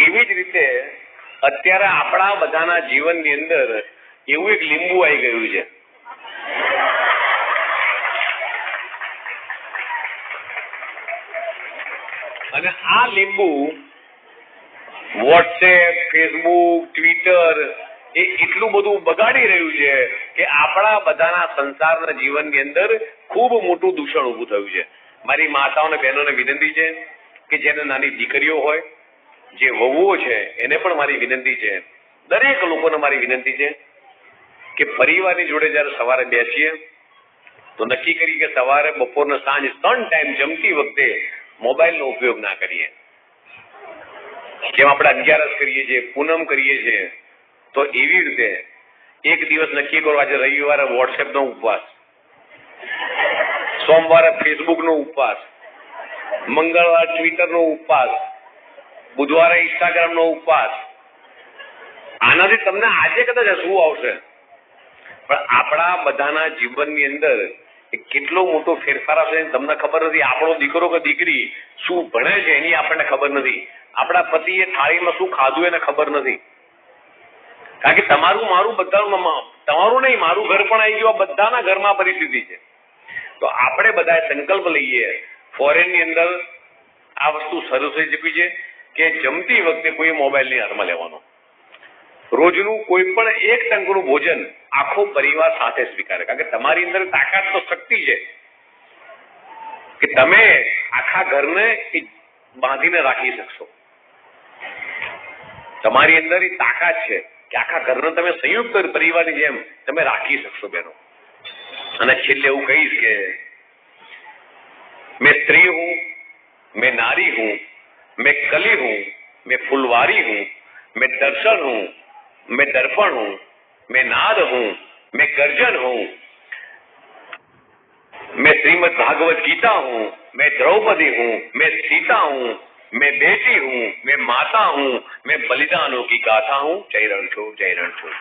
એવી જ રીતે અત્યારે આપણા બધાના જીવનની અંદર એવું એક લીંબુ આવી ગયું છે. અને આ લીંબુ વોટ્સએપ, ફેસબુક, ટ્વિટર એ એટલું બધું બગાડી રહ્યું છે કે આપણા બધાના સંસારના જીવનની અંદર ખૂબ મોટું દૂષણ ઊભું થયું છે. મારી માતાઓ અને બહેનોને વિનંતી છે કે જેને નાની દીકરીઓ હોય, જે વહુઓ છે, એને પણ મારી વિનંતી છે, દરેક લોકોને મારી વિનંતી છે કે પરિવારની જોડે જયારે સવારે બેસીએ તો નક્કી કરીએ કે સવારે, બપોર, સાંજ 3 ટાઈમ જમતી વખતે મોબાઈલનો ઉપયોગ ના કરીએ. જેમ આપણે 11 કરીએ છીએ, પૂનમ કરીએ છીએ, તો એવી રીતે એક દિવસ નક્કી કરો, આજે રવિવારે વોટ્સએપનો ઉપવાસ, સોમવારે ફેસબુકનો ઉપવાસ, મંગળવારે ટ્વિટરનો ઉપવાસ, બુધવારે ઇન્સ્ટાગ્રામનો ઉપવાસ. આનાથી તમને આજે કદાચ હસવું આવશે, પણ આપણા બધાના જીવનની અંદર કેટલો મોટો ફેરફાર આવશે તમને ખબર નથી. આપણો દીકરો કે દીકરી શું ભણે છે એની આપણને ખબર નથી. આપણા પતિએ થાળીમાં શું ખાધું એને ખબર નથી. કારણ કે તમારું મારું બધાનું, તમારું નહીં મારું ઘર પણ આવી ગયું, બધાના ઘરમાં પરિસ્થિતિ છે. તો આપણે બધા સંકલ્પ લઈએ. ફોરેનની અંદર આ વસ્તુ શરૂ થઈ ચૂકી છે કે જમતી વખતે કોઈ મોબાઈલ નહીં હાથમાં લેવાનો. રોજનું કોઈ પણ એક ટંકનું ભોજન આખો પરિવાર સાથે સ્વીકારે. કારણ કે તમારી અંદર તાકાત તો શક્તિ છે કે તમે આખા ઘરને બાંધીને રાખી શકશો. તમારી અંદર એ તાકાત છે કે આખા ઘરને તમે સંયુક્ત પરિવારની જેમ તમે રાખી શકશો બહેનો. અને છેલ્લે એવું કહીશ કે मैं स्त्री हूं, मैं नारी हूं, मैं कली हूं, मैं फुलवारी हूं, मैं दर्शन हूं, मैं दर्पण हूं, मैं नाद हूं, मैं गर्जन हूं, मैं श्रीमद् भागवत गीता हूं, मैं द्रौपदी हूं, मैं सीता हूं, मैं बेटी हूं, मैं माता हूं, मैं बलिदानों की गाथा हूं. जय रण छो, जय रण छो.